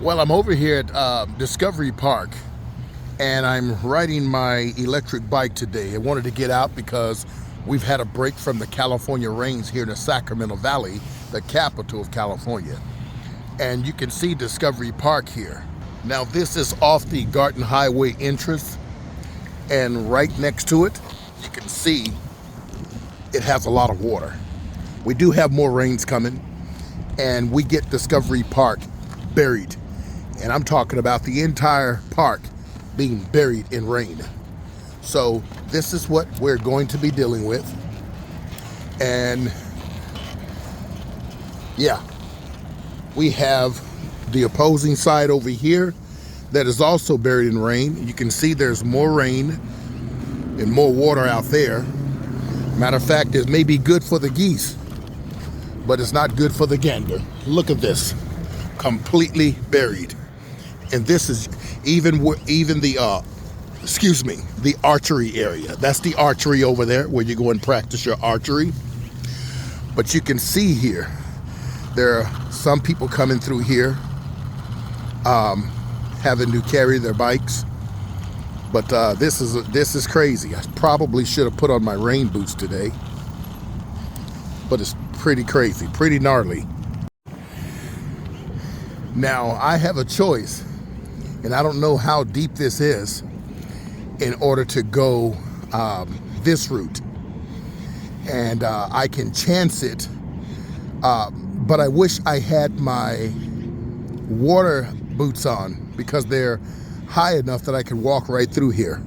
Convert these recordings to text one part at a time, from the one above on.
Well, I'm over here at Discovery Park, and I'm riding my electric bike today. I wanted to get out because we've had a break from the California rains here in the Sacramento Valley, the capital of California. And you can see Discovery Park here. Now, this is off the Garden Highway entrance, and right next to it, you can see it has a lot of water. We do have more rains coming, and we get Discovery Park buried. And I'm talking about the entire park being buried in rain. So this is what we're going to be dealing with. And yeah, we have the opposing side over here that is also buried in rain. You can see there's more rain and more water out there. Matter of fact, it may be good for the geese, but it's not good for the gander. Look at this, completely buried. And this is even the the archery area. That's the archery over there where you go and practice your archery. But you can see here, there are some people coming through here, having to carry their bikes. But this is crazy. I probably should have put on my rain boots today. But it's pretty crazy, pretty gnarly. Now, I have a choice, and I don't know how deep this is, in order to go this route. And I can chance it, but I wish I had my water boots on because they're high enough that I can walk right through here.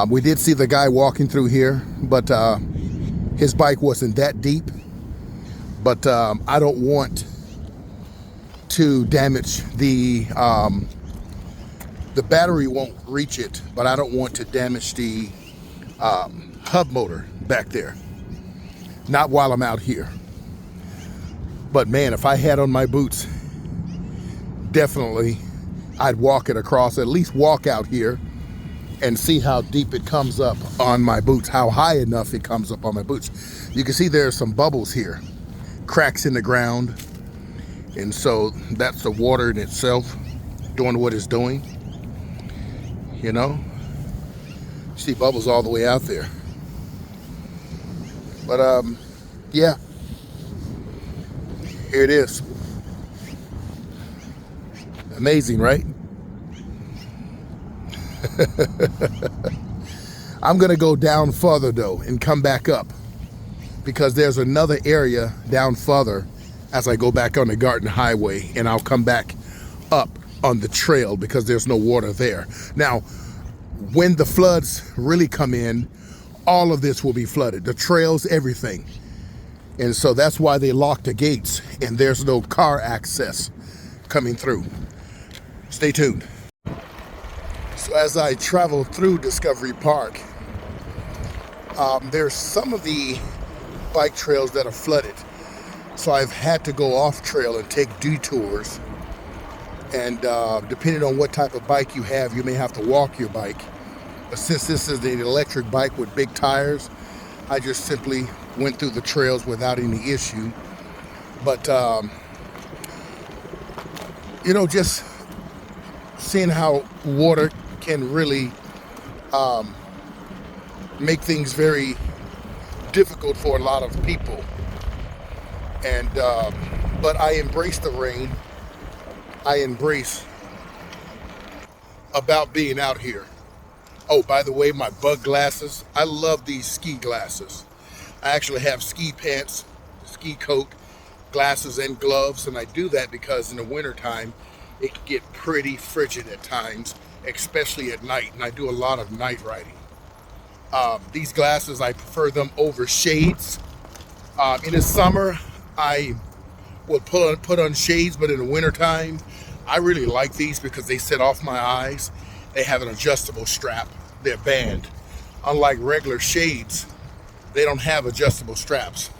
We did see the guy walking through here, but his bike wasn't that deep. But I don't want to damage the battery won't reach it, but I don't want to damage the hub motor back there. Not while I'm out here. But man, if I had on my boots, definitely I'd walk it across, at least walk out here and see how deep it comes up on my boots, how high enough it comes up on my boots. You can see there's some bubbles here, cracks in the ground. And so that's the water in itself doing what it's doing. You know, you see bubbles all the way out there. But yeah, here it is. Amazing, right? I'm gonna go down further though and come back up because there's another area down further as I go back on the Garden Highway, and I'll come back up on the trail because there's no water there. Now, when the floods really come in, all of this will be flooded, the trails, everything. And so that's why they lock the gates and there's no car access coming through. Stay tuned. So as I travel through Discovery Park, there's some of the bike trails that are flooded. So I've had to go off trail and take detours. And depending on what type of bike you have, you may have to walk your bike. But since this is an electric bike with big tires, I just simply went through the trails without any issue. But, you know, just seeing how water can really make things very difficult for a lot of people. And but I embrace the rain. I embrace about being out here. Oh, by the way, my bug glasses. I love these ski glasses. I actually have ski pants, ski coat, glasses, and gloves. And I do that because in the wintertime, it can get pretty frigid at times, especially at night. And I do a lot of night riding. These glasses, I prefer them over shades. In the summer, I will put on shades, but in the wintertime, I really like these because they set off my eyes. They have an adjustable strap. They're band. Unlike regular shades, they don't have adjustable straps.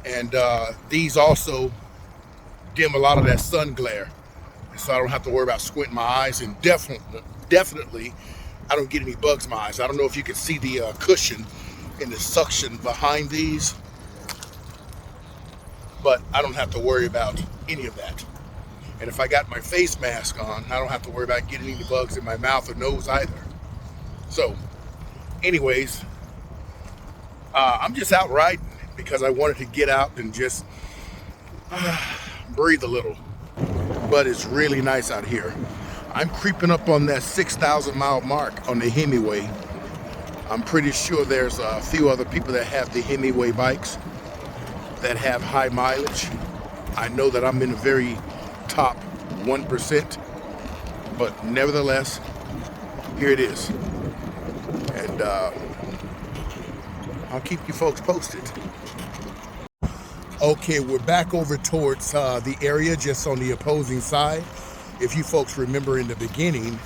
And these also dim a lot of that sun glare. So I don't have to worry about squinting my eyes. And definitely, I don't get any bugs in my eyes. I don't know if you can see the cushion and the suction behind these, but I don't have to worry about any of that. And if I got my face mask on, I don't have to worry about getting any bugs in my mouth or nose either. So, anyways, I'm just out riding because I wanted to get out and just breathe a little. But it's really nice out here. I'm creeping up on that 6,000 mile mark on the Himiway. I'm pretty sure there's a few other people that have the Himiway bikes that have high mileage. I know that I'm in the very top 1%, but nevertheless, here it is. And I'll keep you folks posted. Okay, we're back over towards the area just on the opposing side. If you folks remember in the beginning,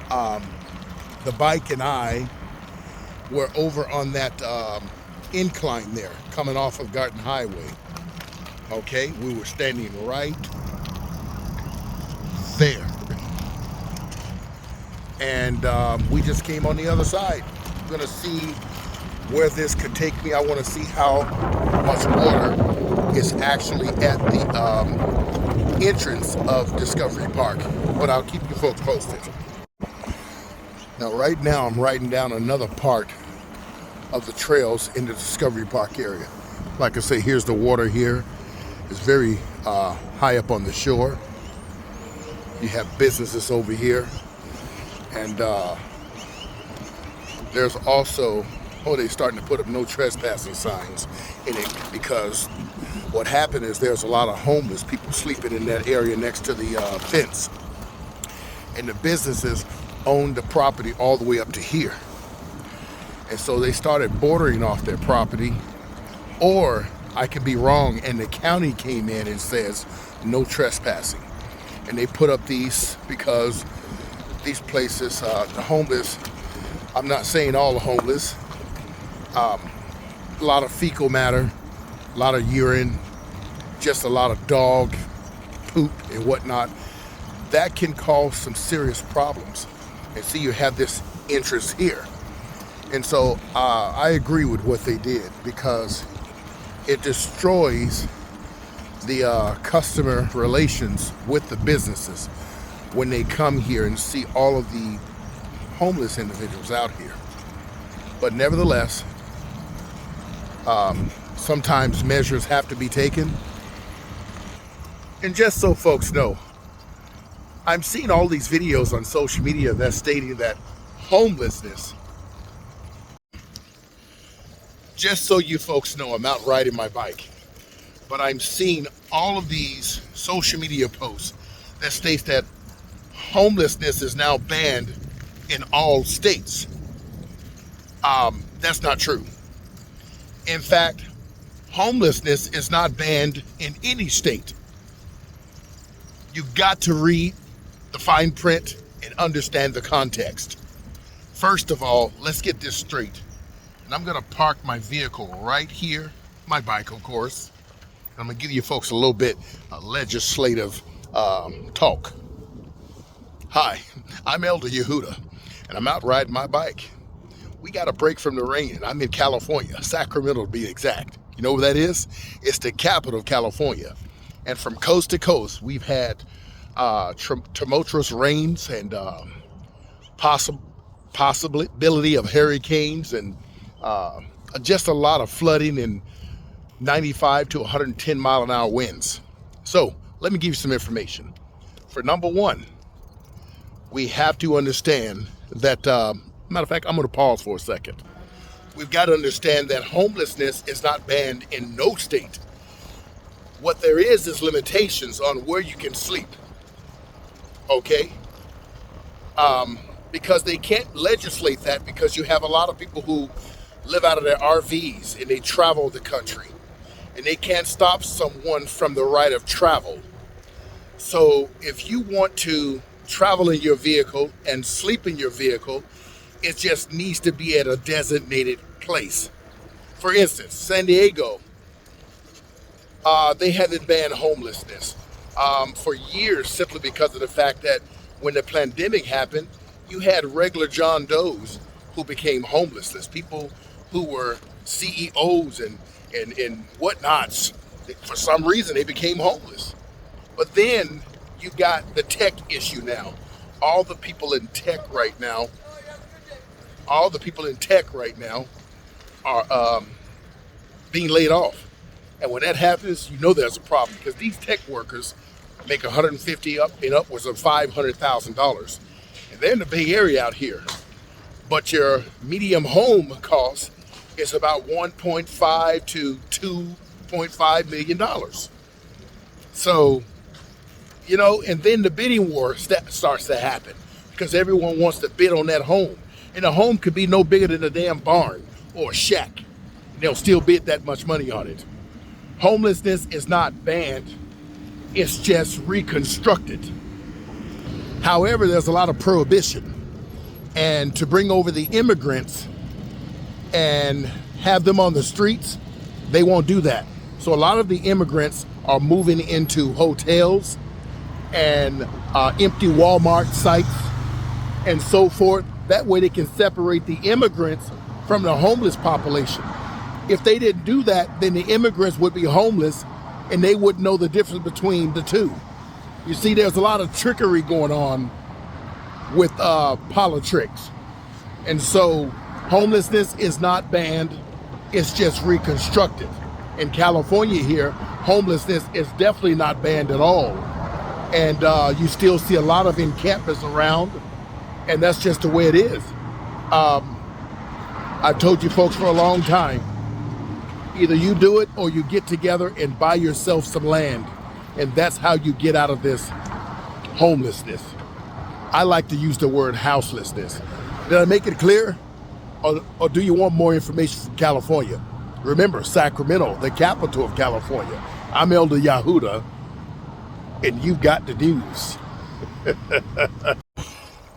the bike and I were over on that incline there, coming off of Garden Highway. Okay, we were standing right there. And we just came on the other side. I'm gonna see where this could take me. I wanna see how much water is actually at the entrance of Discovery Park. But I'll keep you folks posted. Now, right now, I'm riding down another part of the trails in the Discovery Park area. Like I say, here's the water here. It's very high up on the shore. You have businesses over here. And there's also, they're starting to put up no trespassing signs in it, because what happened is there's a lot of homeless people sleeping in that area next to the fence. And the businesses owned the property all the way up to here. And so they started bordering off their property, or I could be wrong and the county came in and says no trespassing. And they put up these because these places, the homeless, I'm not saying all the homeless, a lot of fecal matter, a lot of urine, just a lot of dog poop and whatnot, that can cause some serious problems. And see, you have this entrance here. And so I agree with what they did, because it destroys the customer relations with the businesses when they come here and see all of the homeless individuals out here. But nevertheless, sometimes measures have to be taken. And just so folks know, I'm seeing all these videos on social media that's stating that homelessness, just so you folks know, I'm out riding my bike, but I'm seeing all of these social media posts that states that homelessness is now banned in all states. That's not true. In fact, homelessness is not banned in any state. You got to read the fine print and understand the context. First of all, let's get this straight. And I'm gonna park my vehicle right here, my bike, of course. I'm gonna give you folks a little bit of legislative talk. Hi, I'm Elder Yehuda, and I'm out riding my bike. We got a break from the rain, and I'm in California, Sacramento to be exact. You know where that is? It's the capital of California. And from coast to coast, we've had tumultuous rains and possibility of hurricanes and just a lot of flooding and 95 to 110 mile an hour winds. So let me give you some information. For number one, we have to understand that, matter of fact, I'm going to pause for a second. We've got to understand that homelessness is not banned in no state. What there is limitations on where you can sleep. Okay? Because they can't legislate that, because you have a lot of people who live out of their RVs and they travel the country. And they can't stop someone from the right of travel. So if you want to travel in your vehicle and sleep in your vehicle, it just needs to be at a designated place. For instance, San Diego, they haven't banned homelessness for years, simply because of the fact that when the pandemic happened, you had regular John Does who became homeless. People who were CEOs and whatnots. For some reason, they became homeless. But then you got the tech issue now. All the people in tech right now, all the people in tech right now are being laid off. And when that happens, you know there's a problem because these tech workers make 150 up and upwards of $500,000, and they're in the Bay Area out here. But your medium home cost is about 1.5 to 2.5 million dollars. So, you know, and then the bidding war starts to happen because everyone wants to bid on that home, and a home could be no bigger than a damn barn or a shack. And they'll still bid that much money on it. Homelessness is not banned, it's just reconstructed. However, there's a lot of prohibition. And to bring over the immigrants and have them on the streets, they won't do that. So a lot of the immigrants are moving into hotels and empty Walmart sites and so forth. That way they can separate the immigrants from the homeless population. If they didn't do that, then the immigrants would be homeless and they wouldn't know the difference between the two. You see, there's a lot of trickery going on with politics. And so homelessness is not banned, it's just reconstructed. In California here, homelessness is definitely not banned at all. And you still see a lot of encampments around, and that's just the way it is. I've told you folks for a long time, either you do it or you get together and buy yourself some land. And that's how you get out of this homelessness. I like to use the word houselessness. Did I make it clear? Or do you want more information from California? Remember, Sacramento, the capital of California. I'm Elder Yahuda, and you've got the news.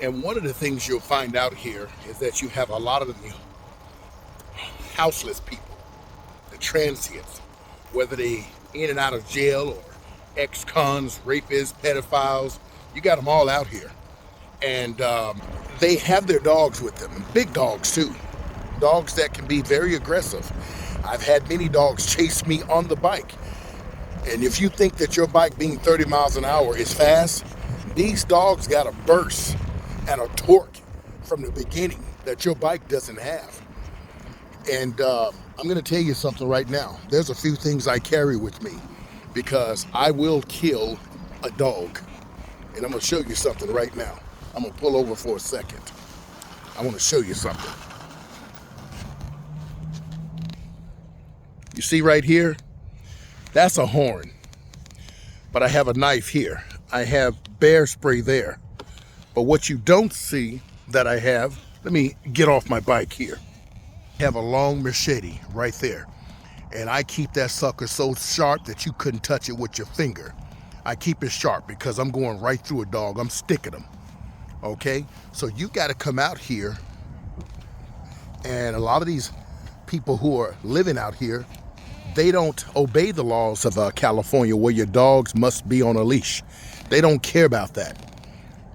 And one of the things you'll find out here is that you have a lot of the houseless people, the transients, whether they in and out of jail or ex-cons, rapists, pedophiles, you got them all out here. And they have their dogs with them, big dogs too, dogs that can be very aggressive. I've had many dogs chase me on the bike. And if you think that your bike being 30 miles an hour is fast, these dogs got a burst and a torque from the beginning that your bike doesn't have. And I'm going to tell you something right now. There's a few things I carry with me because I will kill a dog. And I'm going to show you something right now. I'm going to pull over for a second. I want to show you something. You see right here? That's a horn. But I have a knife here. I have bear spray there. But what you don't see that I have, let me get off my bike here. I have a long machete right there. And I keep that sucker so sharp that you couldn't touch it with your finger. I keep it sharp because I'm going right through a dog. I'm sticking them. Okay? So you got to come out here. And a lot of these people who are living out here, they don't obey the laws of California where your dogs must be on a leash. They don't care about that.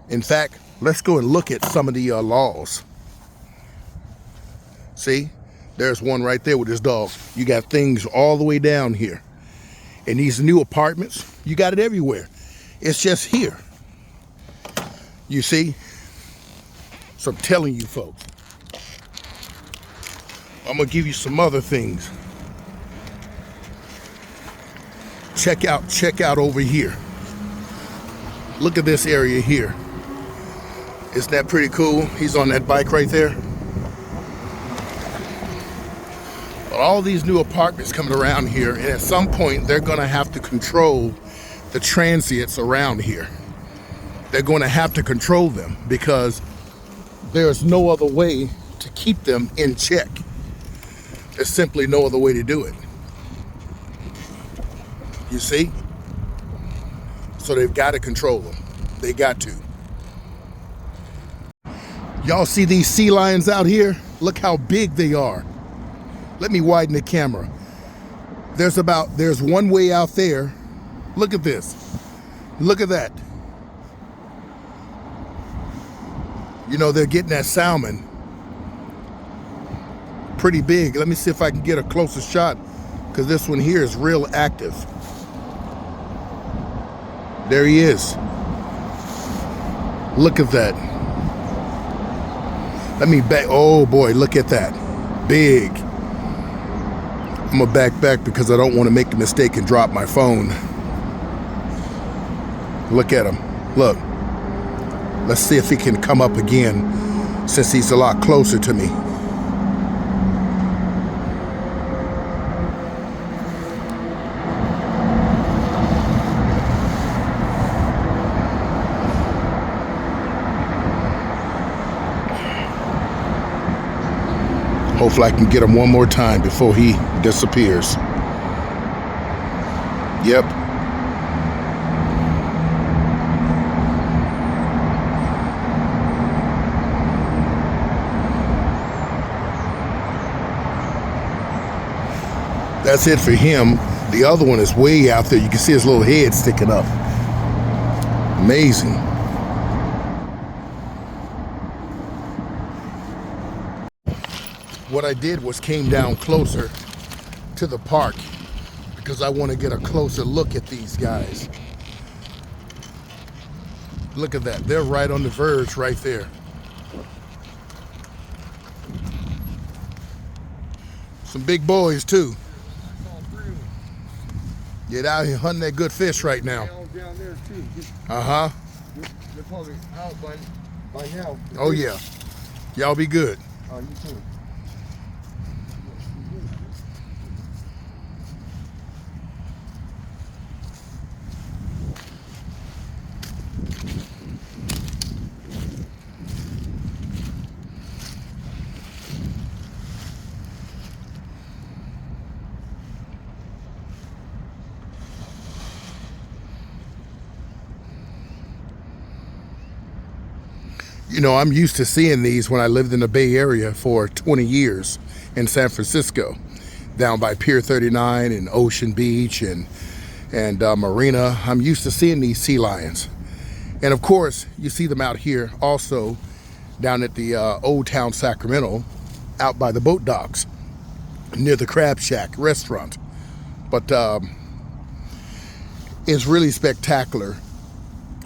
In fact, let's go and look at some of the laws. See, there's one right there with this dog. You got things all the way down here. In these new apartments, you got it everywhere. It's just here. You see? So I'm telling you folks, I'm gonna give you some other things. Check out over here. Look at this area here. Isn't that pretty cool? He's on that bike right there. But all these new apartments coming around here, and at some point they're gonna have to control the transients around here. They're gonna have to control them because there's no other way to keep them in check. There's simply no other way to do it. You see? So they've got to control them. They got to. Y'all see these sea lions out here? Look how big they are. Let me widen the camera. There's one way out there. Look at this. Look at that. You know, they're getting that salmon. Pretty big. Let me see if I can get a closer shot because this one here is real active. There he is. Look at that. Let me back. Oh boy, look at that. Big. I'm gonna back because I don't want to make a mistake and drop my phone. Look at him. Look. Let's see if he can come up again since he's a lot closer to me. Hopefully I can get him one more time before he disappears. Yep. That's it for him. The other one is way out there. You can see his little head sticking up. Amazing. What I did was came down closer to the park because I want to get a closer look at these guys. Look at that. They're right on the verge right there. Some big boys too. Get out here hunting that good fish right now. Down there too. Uh-huh. They're probably out by now. Oh yeah. Y'all be good. Oh, you too. You know, I'm used to seeing these when I lived in the Bay Area for 20 years in San Francisco, down by Pier 39 and Ocean Beach and Marina. I'm used to seeing these sea lions. And of course, you see them out here also down at the Old Town Sacramento, out by the boat docks, near the Crab Shack restaurant. But it's really spectacular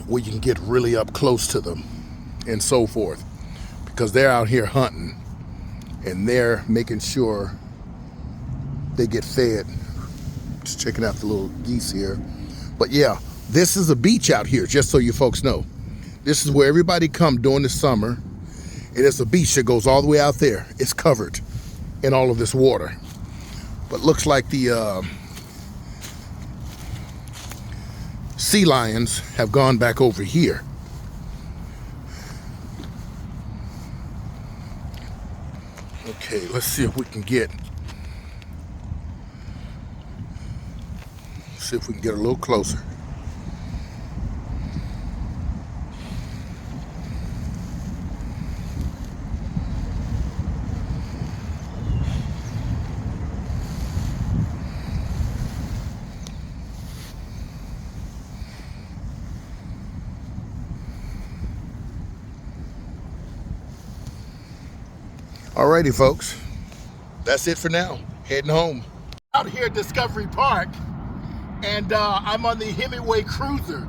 when you can get really up close to them and so forth, because they're out here hunting and they're making sure they get fed. Just checking out the little geese here. But yeah, this is a beach out here, just so you folks know. This is where everybody come during the summer, and it's a beach that goes all the way out there. It's covered in all of this water. But looks like the sea lions have gone back over here. Okay, let's see if we can get a little closer. Alrighty, folks, that's it for now. Heading home. Out here at Discovery Park, and I'm on the Himiway cruiser,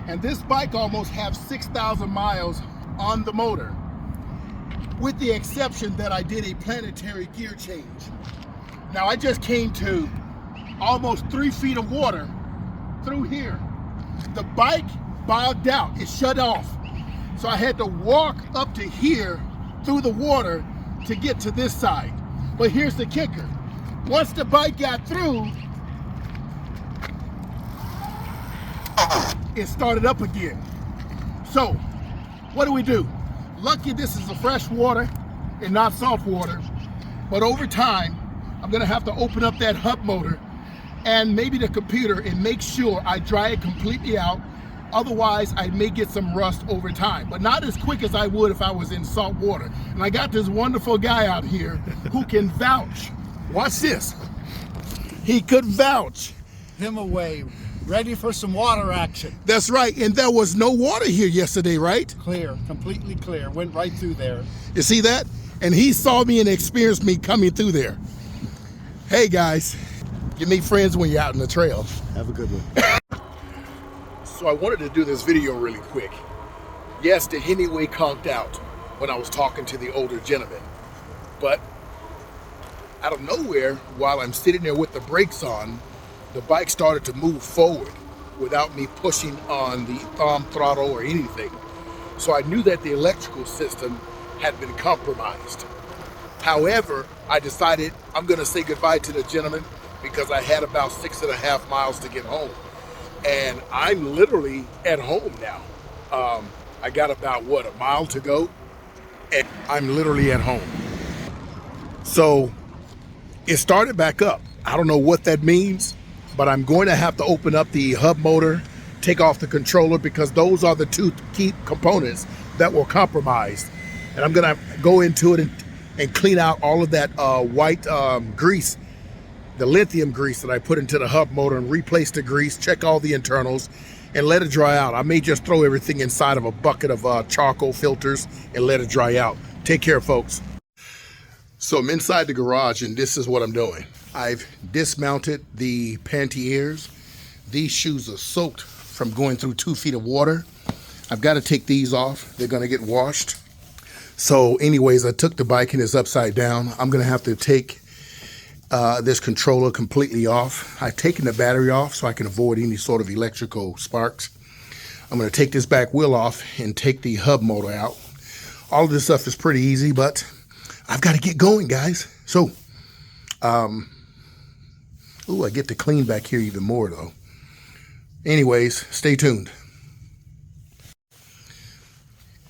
and this bike almost has 6,000 miles on the motor, with the exception that I did a planetary gear change. Now I just came to almost 3 feet of water through here. The bike bogged out, it shut off, so I had to walk up to here through the water to get to this side. But here's the kicker. Once the bike got through, it started up again. So, what do? Lucky this is a fresh water and not salt water, but over time, I'm gonna have to open up that hub motor and maybe the computer and make sure I dry it completely out. Otherwise, I may get some rust over time, but not as quick as I would if I was in salt water. And I got this wonderful guy out here who can vouch. Watch this. He could vouch. Himiway, ready for some water action. That's right, and there was no water here yesterday, right? Clear, completely clear, went right through there. You see that? And he saw me and experienced me coming through there. Hey guys, you meet friends when you're out in the trail. Have a good one. So I wanted to do this video really quick. Yes, the Himiway conked out when I was talking to the older gentleman. But out of nowhere, while I'm sitting there with the brakes on, the bike started to move forward without me pushing on the thumb throttle or anything. So I knew that the electrical system had been compromised. However, I decided I'm going to say goodbye to the gentleman because I had about 6.5 miles to get home. And I'm literally at home now. I got about, a mile to go, and I'm literally at home. So it started back up. I don't know what that means, but I'm going to have to open up the hub motor, take off the controller, because those are the two key components that were compromised. And I'm going to go into it and clean out all of that white grease, the lithium grease that I put into the hub motor, and replace the grease, check all the internals, and let it dry out. I may just throw everything inside of a bucket of charcoal filters and let it dry out. Take care, folks. So I'm inside the garage, and this is what I'm doing. I've dismounted the pantiers. These shoes are soaked from going through 2 feet of water. I've got to take these off. They're going to get washed. So anyways, I took the bike and it's upside down. I'm going to have to take this controller completely off. I've taken the battery off so I can avoid any sort of electrical sparks. I'm going to take this back wheel off and take the hub motor out. All of this stuff is pretty easy, but I've got to get going, guys. So, I get to clean back here even more, though. Anyways, stay tuned.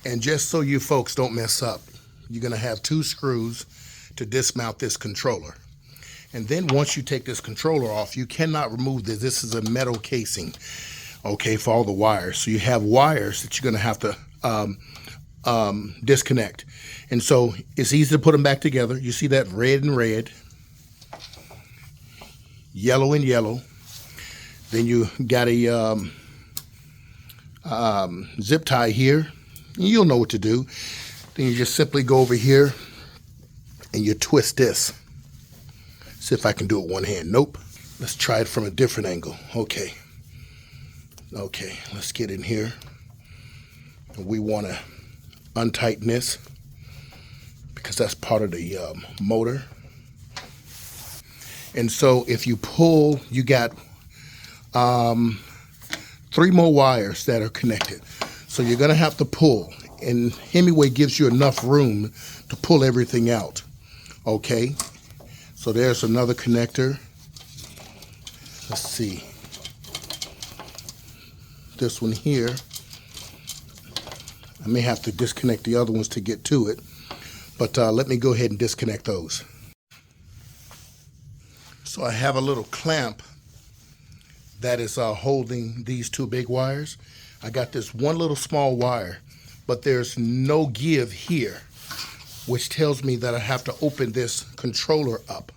And just so you folks don't mess up, you're going to have 2 screws to dismount this controller. And then once you take this controller off, you cannot remove this. This is a metal casing, okay, for all the wires. So you have wires that you're going to have to disconnect. And so it's easy to put them back together. You see that red and red, yellow and yellow. Then you got a zip tie here. You'll know what to do. Then you just simply go over here and you twist this. See if I can do it one hand. Nope. Let's try it from a different angle. Okay. Okay, let's get in here. We want to untighten this because that's part of the motor. And so if you pull, you got 3 more wires that are connected. So you're going to have to pull, and Himiway gives you enough room to pull everything out. Okay, so there's another connector. Let's see. This one here. I may have to disconnect the other ones to get to it, but let me go ahead and disconnect those. So I have a little clamp that is holding these 2 big wires. I got this one little small wire, but there's no give here, which tells me that I have to open this controller up.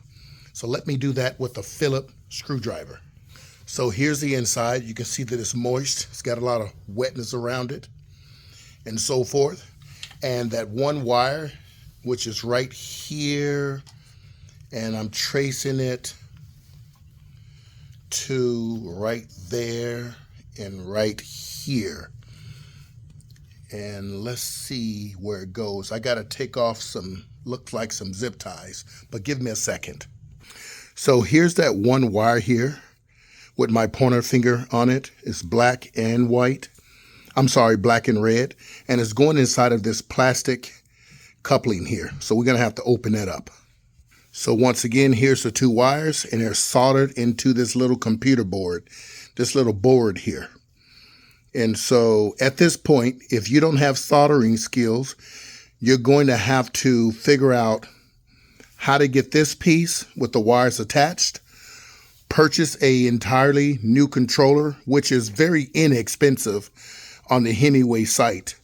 So let me do that with a Phillips screwdriver. So here's the inside. You can see that it's moist. It's got a lot of wetness around it and so forth. And that one wire, which is right here, and I'm tracing it to right there and right here. And let's see where it goes. I got to take off some, looks like some zip ties, but give me a second. So here's that one wire here with my pointer finger on it. It's black and white. I'm sorry, black and red. And it's going inside of this plastic coupling here. So we're going to have to open that up. So once again, here's the 2 wires, and they're soldered into this little computer board, this little board here. And so at this point, if you don't have soldering skills, you're going to have to figure out how to get this piece with the wires attached, purchase a entirely new controller, which is very inexpensive on the Himiway site.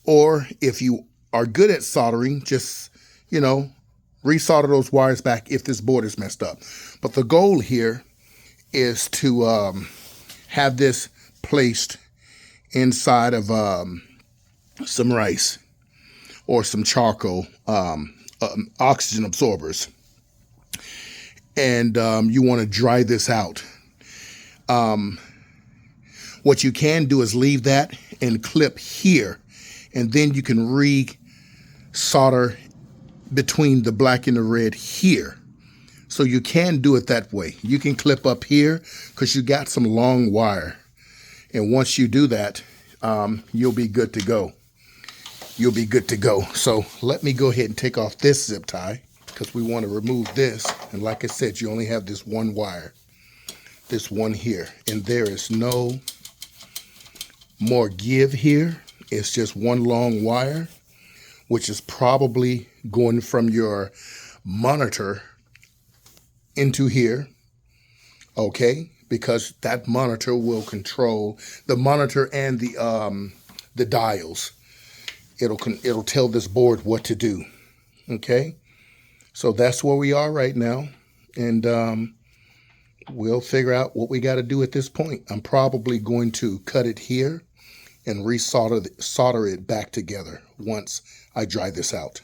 Or if you are good at soldering, just, resolder those wires back if this board is messed up. But the goal here is to have this placed inside of some rice or some charcoal, oxygen absorbers. And you want to dry this out. What you can do is leave that and clip here And then you can re-solder between the black and the red here. So you can do it that way. You can clip up here because you got some long wire. And once you do that, you'll be good to go. You'll be good to go. So let me go ahead and take off this zip tie because we want to remove this. And like I said, you only have this one wire, this one here. And there is no more give here. It's just one long wire, which is probably going from your monitor into here, okay? Because that monitor will control the monitor and the dials. It'll tell this board what to do, okay? So that's where we are right now, and we'll figure out what we got to do at this point. I'm probably going to cut it here and solder it back together once I dry this out.